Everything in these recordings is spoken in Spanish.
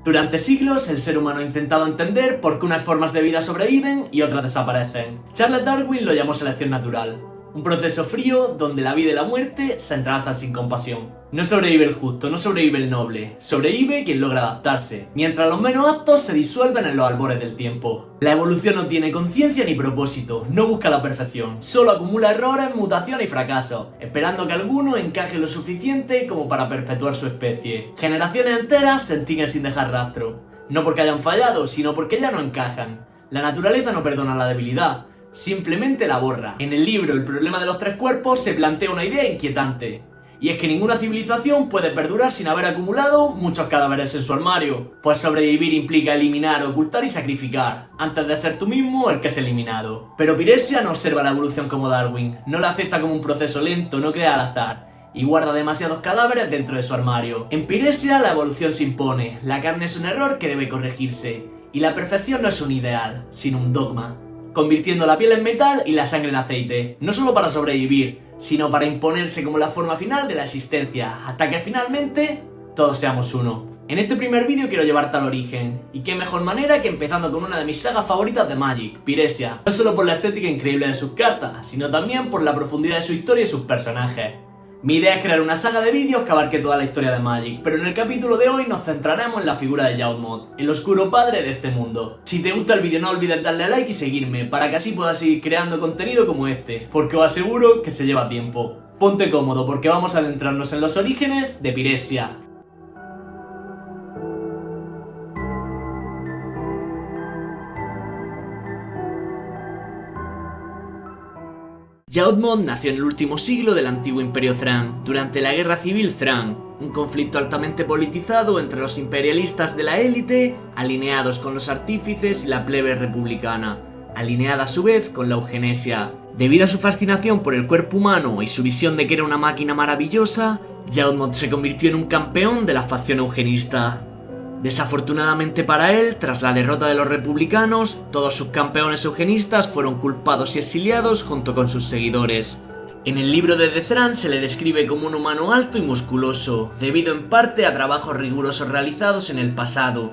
Durante siglos, el ser humano ha intentado entender por qué unas formas de vida sobreviven y otras desaparecen. Charles Darwin lo llamó selección natural, un proceso frío donde la vida y la muerte se entrelazan sin compasión. No sobrevive el justo, no sobrevive el noble, sobrevive quien logra adaptarse, mientras los menos aptos se disuelven en los albores del tiempo. La evolución no tiene conciencia ni propósito, no busca la perfección, solo acumula errores, mutaciones y fracasos, esperando que alguno encaje lo suficiente como para perpetuar su especie. Generaciones enteras se extinguen sin dejar rastro, no porque hayan fallado, sino porque ya no encajan. La naturaleza no perdona la debilidad, simplemente la borra. En el libro El problema de los tres cuerpos se plantea una idea inquietante, y es que ninguna civilización puede perdurar sin haber acumulado muchos cadáveres en su armario, pues sobrevivir implica eliminar, ocultar y sacrificar, antes de ser tú mismo el que es eliminado. Pero Piresia no observa la evolución como Darwin, no la acepta como un proceso lento, no crea al azar, y guarda demasiados cadáveres dentro de su armario. En Piresia la evolución se impone, la carne es un error que debe corregirse, y la perfección no es un ideal, sino un dogma, convirtiendo la piel en metal y la sangre en aceite, no solo para sobrevivir, sino para imponerse como la forma final de la existencia, hasta que finalmente todos seamos uno. En este primer vídeo quiero llevarte al origen, y qué mejor manera que empezando con una de mis sagas favoritas de Magic, Piresia, no solo por la estética increíble de sus cartas, sino también por la profundidad de su historia y sus personajes. Mi idea es crear una saga de vídeos que abarque toda la historia de Magic, pero en el capítulo de hoy nos centraremos en la figura de Yawgmoth, el oscuro padre de este mundo. Si te gusta el vídeo no olvides darle a like y seguirme, para que así puedas seguir creando contenido como este, porque os aseguro que se lleva tiempo. Ponte cómodo porque vamos a adentrarnos en los orígenes de Piresia. Yawgmoth nació en el último siglo del antiguo Imperio Thran, durante la Guerra Civil Thran, un conflicto altamente politizado entre los imperialistas de la élite, alineados con los artífices y la plebe republicana, alineada a su vez con la eugenesia. Debido a su fascinación por el cuerpo humano y su visión de que era una máquina maravillosa, Yawgmoth se convirtió en un campeón de la facción eugenista. Desafortunadamente para él, tras la derrota de los republicanos, todos sus campeones eugenistas fueron culpados y exiliados junto con sus seguidores. En el libro de The Thran se le describe como un humano alto y musculoso, debido en parte a trabajos rigurosos realizados en el pasado,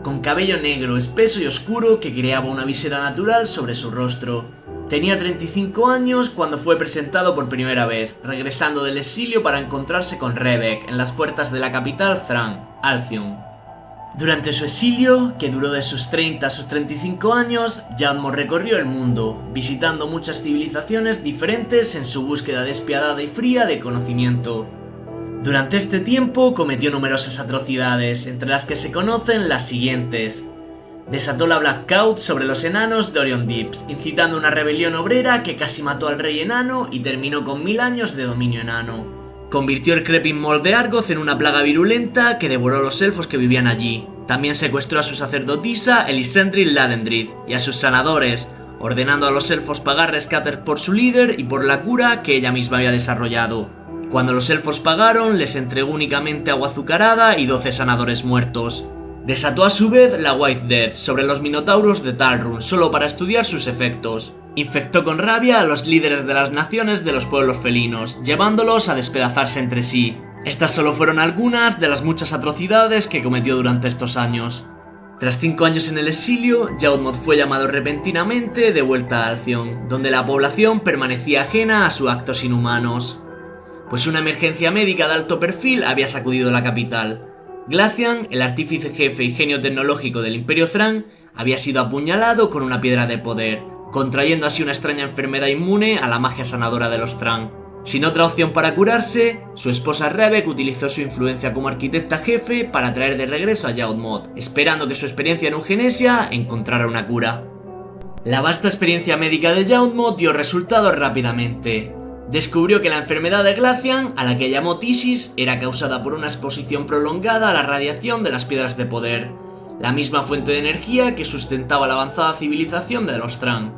con cabello negro, espeso y oscuro que creaba una visera natural sobre su rostro. Tenía 35 años cuando fue presentado por primera vez, regresando del exilio para encontrarse con Rebek en las puertas de la capital Thran, Alcyon. Durante su exilio, que duró de sus 30 a sus 35 años, Yawgmoth recorrió el mundo, visitando muchas civilizaciones diferentes en su búsqueda despiadada y fría de conocimiento. Durante este tiempo cometió numerosas atrocidades, entre las que se conocen las siguientes. Desató la Black Cloud sobre los enanos de Orion Deeps, incitando una rebelión obrera que casi mató al rey enano y terminó con 1000 años de dominio enano. Convirtió el Crepin Mold de Argoth en una plaga virulenta que devoró a los elfos que vivían allí. También secuestró a su sacerdotisa Elisendril Ladendrith y a sus sanadores, ordenando a los elfos pagar rescates por su líder y por la cura que ella misma había desarrollado. Cuando los elfos pagaron, les entregó únicamente agua azucarada y 12 sanadores muertos. Desató a su vez la White Death sobre los minotauros de Talrun solo para estudiar sus efectos. Infectó con rabia a los líderes de las naciones de los pueblos felinos, llevándolos a despedazarse entre sí. Estas solo fueron algunas de las muchas atrocidades que cometió durante estos años. Tras 5 años en el exilio, Yawgmoth fue llamado repentinamente de vuelta a Alcyon, donde la población permanecía ajena a sus actos inhumanos, pues una emergencia médica de alto perfil había sacudido la capital. Glacian, el artífice jefe y genio tecnológico del Imperio Thran, había sido apuñalado con una piedra de poder, contrayendo así una extraña enfermedad inmune a la magia sanadora de los Thran. Sin otra opción para curarse, su esposa Rebek utilizó su influencia como arquitecta jefe para traer de regreso a Yawgmoth, esperando que su experiencia en eugenesia encontrara una cura. La vasta experiencia médica de Yawgmoth dio resultados rápidamente. Descubrió que la enfermedad de Glacian, a la que llamó tisis, era causada por una exposición prolongada a la radiación de las piedras de poder, la misma fuente de energía que sustentaba la avanzada civilización de los Thran.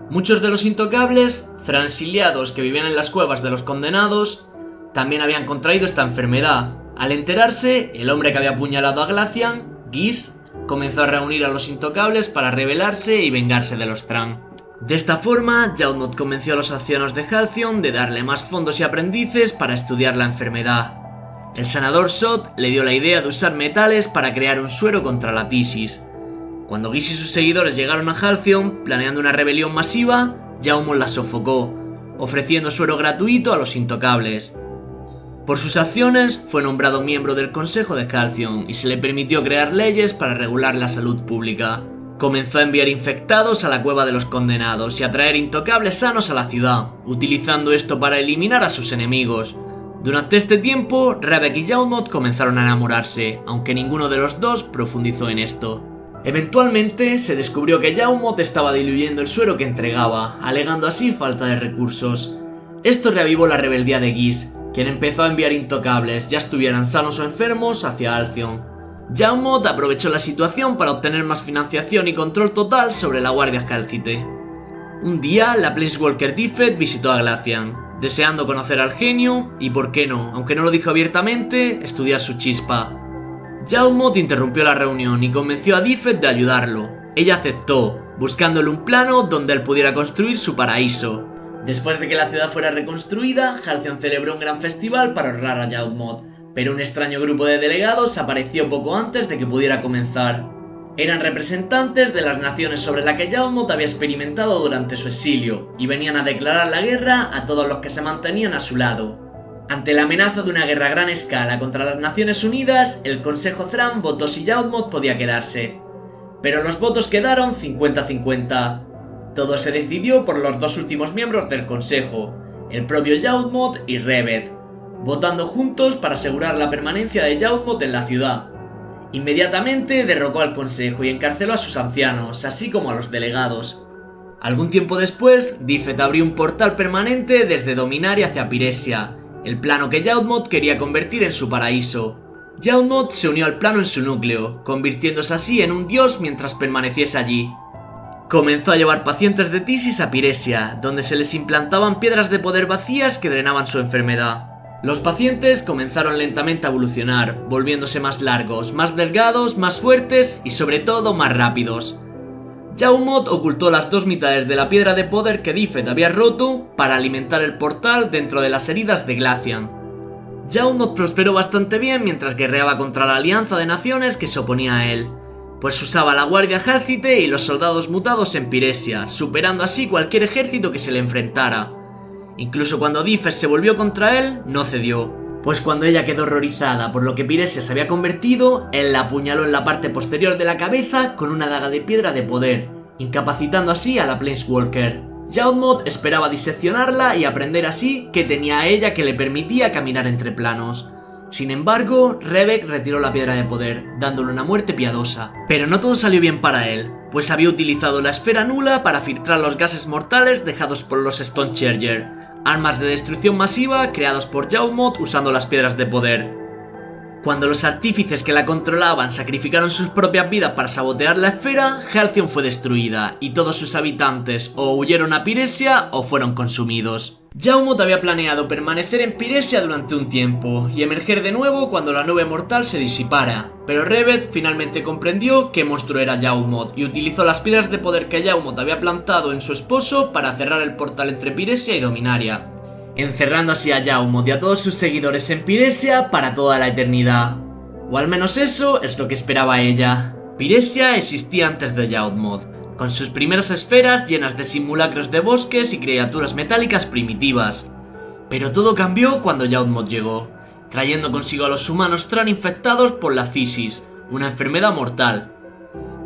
Muchos de los intocables, Thransiliados que vivían en las cuevas de los condenados, también habían contraído esta enfermedad. Al enterarse, el hombre que había apuñalado a Glacian, Gis, comenzó a reunir a los intocables para rebelarse y vengarse de los Thran. De esta forma, Yawgmoth convenció a los ancianos de Halcyon de darle más fondos y aprendices para estudiar la enfermedad. El senador Sot le dio la idea de usar metales para crear un suero contra la tisis. Cuando Guise y sus seguidores llegaron a Halcyon, planeando una rebelión masiva, Yaumod la sofocó, ofreciendo suero gratuito a los intocables. Por sus acciones, fue nombrado miembro del Consejo de Halcyon y se le permitió crear leyes para regular la salud pública. Comenzó a enviar infectados a la cueva de los condenados y a traer intocables sanos a la ciudad, utilizando esto para eliminar a sus enemigos. Durante este tiempo, Rebek y Yaumod comenzaron a enamorarse, aunque ninguno de los dos profundizó en esto. Eventualmente, se descubrió que Yaumod estaba diluyendo el suero que entregaba, alegando así falta de recursos. Esto reavivó la rebeldía de Guise, quien empezó a enviar intocables, ya estuvieran sanos o enfermos, hacia Halcyon. Yaumod aprovechó la situación para obtener más financiación y control total sobre la Guardia Cálcite. Un día, la Planeswalker Difet visitó a Glacian, deseando conocer al genio y, por qué no, aunque no lo dijo abiertamente, estudiar su chispa. Yaumod interrumpió la reunión y convenció a Difet de ayudarlo. Ella aceptó, buscándole un plano donde él pudiera construir su paraíso. Después de que la ciudad fuera reconstruida, Halcyon celebró un gran festival para honrar a Yaumod, pero un extraño grupo de delegados apareció poco antes de que pudiera comenzar. Eran representantes de las naciones sobre las que Yaumod había experimentado durante su exilio, y venían a declarar la guerra a todos los que se mantenían a su lado. Ante la amenaza de una guerra a gran escala contra las Naciones Unidas, el Consejo Thran votó si Yaumod podía quedarse. Pero los votos quedaron 50-50. Todo se decidió por los dos últimos miembros del Consejo, el propio Yaumod y Rebek, votando juntos para asegurar la permanencia de Yaumod en la ciudad. Inmediatamente derrocó al Consejo y encarceló a sus ancianos, así como a los delegados. Algún tiempo después, Difet abrió un portal permanente desde Dominaria hacia Piresia, el plano que Yaumod quería convertir en su paraíso. Yaumod se unió al plano en su núcleo, convirtiéndose así en un dios mientras permaneciese allí. Comenzó a llevar pacientes de tisis a Piresia, donde se les implantaban piedras de poder vacías que drenaban su enfermedad. Los pacientes comenzaron lentamente a evolucionar, volviéndose más largos, más delgados, más fuertes y sobre todo más rápidos. Yaumod ocultó las dos mitades de la piedra de poder que Difet había roto para alimentar el portal dentro de las heridas de Glacian. Yaumod prosperó bastante bien mientras guerreaba contra la alianza de naciones que se oponía a él, pues usaba la Guardia Cálcite y los soldados mutados en Piresia, superando así cualquier ejército que se le enfrentara. Incluso cuando Difet se volvió contra él, no cedió, pues cuando ella quedó horrorizada por lo que Piresia se había convertido, él la apuñaló en la parte posterior de la cabeza con una daga de piedra de poder, incapacitando así a la Planeswalker. Yaumod esperaba diseccionarla y aprender así qué tenía a ella que le permitía caminar entre planos. Sin embargo, Rebek retiró la piedra de poder, dándole una muerte piadosa. Pero no todo salió bien para él, pues había utilizado la esfera nula para filtrar los gases mortales dejados por los Stonecharger, armas de destrucción masiva creados por Yaumod usando las piedras de poder. Cuando los artífices que la controlaban sacrificaron sus propias vidas para sabotear la esfera, Halcyon fue destruida y todos sus habitantes o huyeron a Piresia o fueron consumidos. Yaumod había planeado permanecer en Piresia durante un tiempo y emerger de nuevo cuando la nube mortal se disipara, pero Rebek finalmente comprendió qué monstruo era Yaumod y utilizó las piedras de poder que Yaumod había plantado en su esposo para cerrar el portal entre Piresia y Dominaria, encerrando así a Yaumod y a todos sus seguidores en Piresia para toda la eternidad. O al menos eso es lo que esperaba ella. Piresia existía antes de Yaumod, con sus primeras esferas llenas de simulacros de bosques y criaturas metálicas primitivas. Pero todo cambió cuando Yaumod llegó, trayendo consigo a los humanos Thran infectados por la cisis, una enfermedad mortal.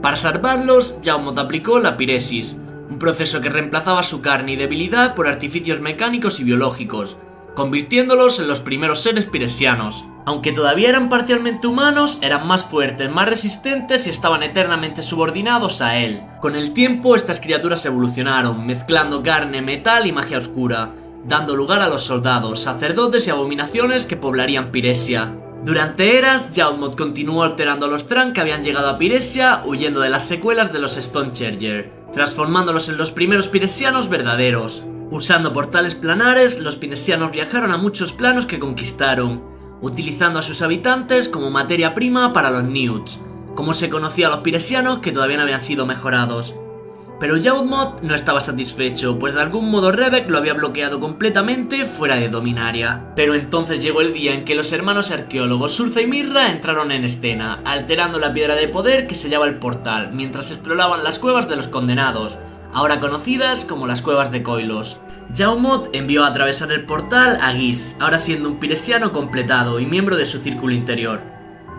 Para salvarlos, Yaumod aplicó la piresis, un proceso que reemplazaba su carne y debilidad por artificios mecánicos y biológicos, convirtiéndolos en los primeros seres piresianos. Aunque todavía eran parcialmente humanos, eran más fuertes, más resistentes y estaban eternamente subordinados a él. Con el tiempo, estas criaturas evolucionaron, mezclando carne, metal y magia oscura, dando lugar a los soldados, sacerdotes y abominaciones que poblarían Piresia. Durante eras, Yaumod continuó alterando a los Thran que habían llegado a Piresia, huyendo de las secuelas de los Stonecharger, transformándolos en los primeros piresianos verdaderos. Usando portales planares, los piresianos viajaron a muchos planos que conquistaron, utilizando a sus habitantes como materia prima para los Newts, como se conocía a los piresianos que todavía no habían sido mejorados. Pero Yawgmoth no estaba satisfecho, pues de algún modo Rebek lo había bloqueado completamente fuera de Dominaria. Pero entonces llegó el día en que los hermanos arqueólogos Urza y Mirra entraron en escena, alterando la piedra de poder que sellaba el portal, mientras exploraban las cuevas de los condenados, ahora conocidas como las cuevas de Koilos. Yawgmoth envió a atravesar el portal a Geas, ahora siendo un piresiano completado y miembro de su círculo interior.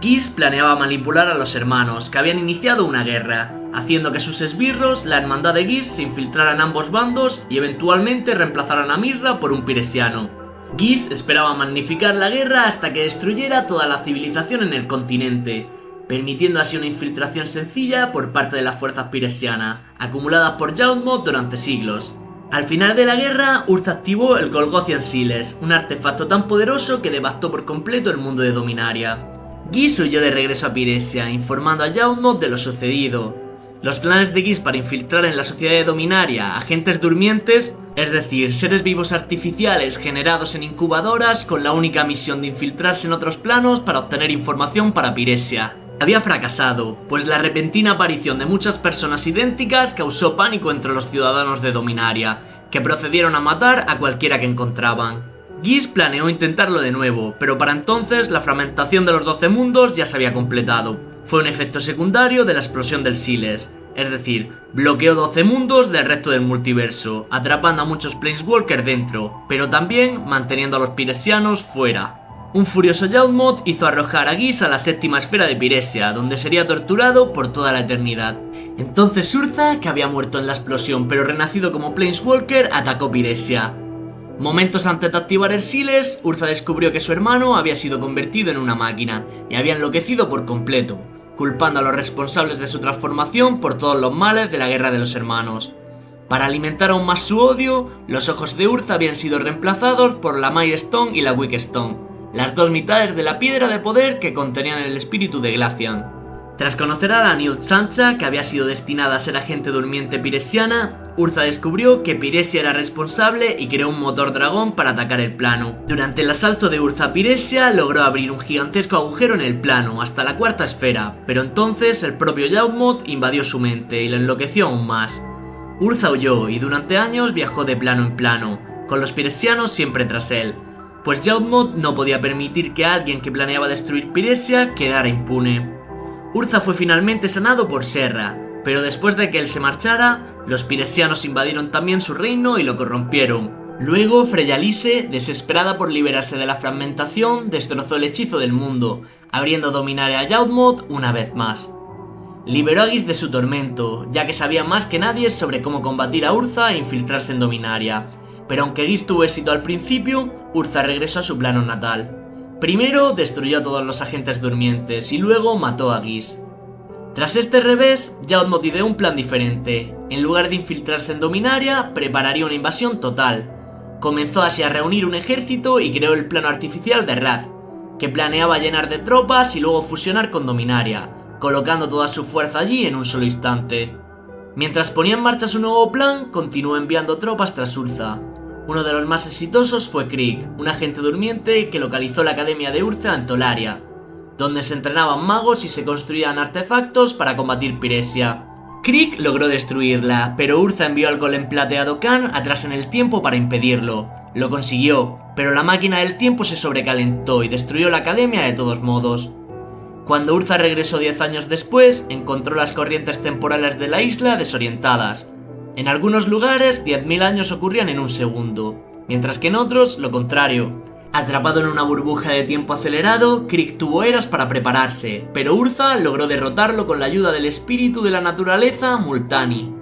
Geas planeaba manipular a los hermanos, que habían iniciado una guerra, haciendo que sus esbirros, la hermandad de Geas, se infiltraran en ambos bandos y eventualmente reemplazaran a Mirra por un piresiano. Geas esperaba magnificar la guerra hasta que destruyera toda la civilización en el continente, permitiendo así una infiltración sencilla por parte de las fuerzas piresianas, acumuladas por Yawgmoth durante siglos. Al final de la guerra, Urza activó el Golgothian Seals, un artefacto tan poderoso que devastó por completo el mundo de Dominaria. Geas huyó de regreso a Piresia, informando a Yawgmoth de lo sucedido. Los planes de Geas para infiltrar en la sociedad de Dominaria agentes durmientes, es decir, seres vivos artificiales generados en incubadoras con la única misión de infiltrarse en otros planos para obtener información para Piresia, había fracasado, pues la repentina aparición de muchas personas idénticas causó pánico entre los ciudadanos de Dominaria, que procedieron a matar a cualquiera que encontraban. Geas planeó intentarlo de nuevo, pero para entonces la fragmentación de los 12 mundos ya se había completado. Fue un efecto secundario de la explosión del Seals, es decir, bloqueó 12 mundos del resto del multiverso, atrapando a muchos Planeswalkers dentro, pero también manteniendo a los piresianos fuera. Un furioso Yawgmoth hizo arrojar a Geas a la séptima esfera de Piresia, donde sería torturado por toda la eternidad. Entonces Urza, que había muerto en la explosión pero renacido como Planeswalker, atacó Piresia. Momentos antes de activar el Seals, Urza descubrió que su hermano había sido convertido en una máquina y había enloquecido por completo, culpando a los responsables de su transformación por todos los males de la Guerra de los Hermanos. Para alimentar aún más su odio, los ojos de Urza habían sido reemplazados por la Mind Stone y la Weak Stone, las dos mitades de la piedra de poder que contenían el espíritu de Glacian. Tras conocer a la Newt Sancha, que había sido destinada a ser agente durmiente piresiana, Urza descubrió que Piresia era responsable y creó un motor dragón para atacar el plano. Durante el asalto de Urza a Piresia, logró abrir un gigantesco agujero en el plano, hasta la cuarta esfera, pero entonces el propio Yawgmoth invadió su mente y lo enloqueció aún más. Urza huyó y durante años viajó de plano en plano, con los piresianos siempre tras él, pues Yawgmoth no podía permitir que alguien que planeaba destruir Piresia quedara impune. Urza fue finalmente sanado por Serra, pero después de que él se marchara, los piresianos invadieron también su reino y lo corrompieron. Luego, Freyalise, desesperada por liberarse de la fragmentación, destrozó el hechizo del mundo, abriendo Dominaria a Yawgmoth una vez más. Liberó a Geas de su tormento, ya que sabía más que nadie sobre cómo combatir a Urza e infiltrarse en Dominaria, pero aunque Geas tuvo éxito al principio, Urza regresó a su plano natal. Primero destruyó a todos los agentes durmientes y luego mató a Geas. Tras este revés, Yawgmoth ideó un plan diferente. En lugar de infiltrarse en Dominaria, prepararía una invasión total. Comenzó así a reunir un ejército y creó el plano artificial de Wrath, que planeaba llenar de tropas y luego fusionar con Dominaria, colocando toda su fuerza allí en un solo instante. Mientras ponía en marcha su nuevo plan, continuó enviando tropas tras Urza. Uno de los más exitosos fue Krieg, un agente durmiente que localizó la academia de Urza en Tolaria, donde se entrenaban magos y se construían artefactos para combatir Piresia. Krieg logró destruirla, pero Urza envió al golem plateado Khan atrás en el tiempo para impedirlo. Lo consiguió, pero la máquina del tiempo se sobrecalentó y destruyó la academia de todos modos. Cuando Urza regresó 10 años después, encontró las corrientes temporales de la isla desorientadas. En algunos lugares, 10.000 años ocurrían en un segundo, mientras que en otros, lo contrario. Atrapado en una burbuja de tiempo acelerado, Krieg tuvo eras para prepararse, pero Urza logró derrotarlo con la ayuda del espíritu de la naturaleza, Multani.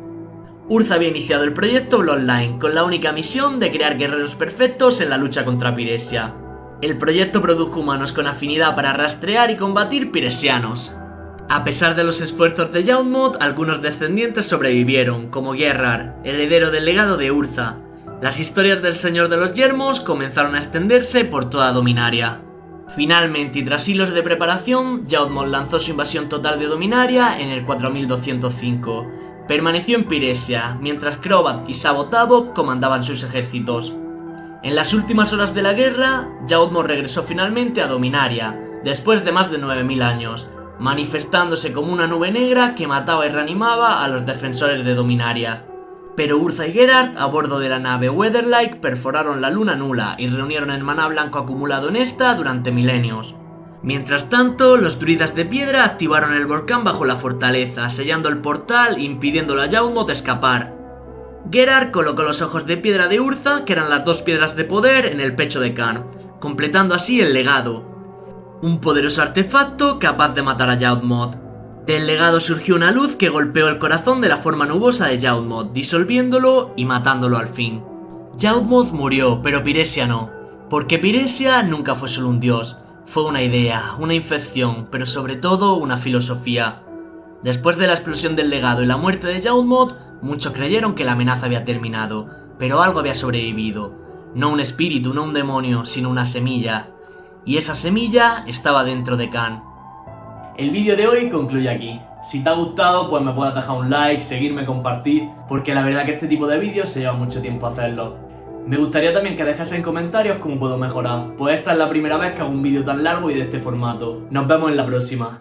Urza había iniciado el proyecto Bloodline, con la única misión de crear guerreros perfectos en la lucha contra Piresia. El proyecto produjo humanos con afinidad para rastrear y combatir piresianos. A pesar de los esfuerzos de Yawgmoth, algunos descendientes sobrevivieron, como Gerard, heredero del legado de Urza. Las historias del Señor de los Yermos comenzaron a extenderse por toda Dominaria. Finalmente, y tras siglos de preparación, Yawgmoth lanzó su invasión total de Dominaria en el 4205. Permaneció en Piresia, mientras Crobat y Sabo comandaban sus ejércitos. En las últimas horas de la guerra, Yawgmoth regresó finalmente a Dominaria, después de más de 9000 años, manifestándose como una nube negra que mataba y reanimaba a los defensores de Dominaria. Pero Urza y Geralt, a bordo de la nave Weatherlight, perforaron la luna nula y reunieron el maná blanco acumulado en esta durante milenios. Mientras tanto, los druidas de piedra activaron el volcán bajo la fortaleza, sellando el portal e impidiéndole a Yawgmoth escapar. Geralt colocó los ojos de piedra de Urza, que eran las 2 piedras de poder, en el pecho de Khan, completando así el legado. Un poderoso artefacto capaz de matar a Yawgmoth. Del legado surgió una luz que golpeó el corazón de la forma nubosa de Yawgmoth, disolviéndolo y matándolo al fin. Yawgmoth murió, pero Piresia no, porque Piresia nunca fue solo un dios. Fue una idea, una infección, pero sobre todo una filosofía. Después de la explosión del legado y la muerte de Yawgmoth, muchos creyeron que la amenaza había terminado, pero algo había sobrevivido. No un espíritu, no un demonio, sino una semilla. Y esa semilla estaba dentro de Khan. El vídeo de hoy concluye aquí. Si te ha gustado, pues me puedes dejar un like, seguirme, compartir, porque la verdad que este tipo de vídeos se lleva mucho tiempo hacerlo. Me gustaría también que dejes en comentarios cómo puedo mejorar, pues esta es la primera vez que hago un vídeo tan largo y de este formato. Nos vemos en la próxima.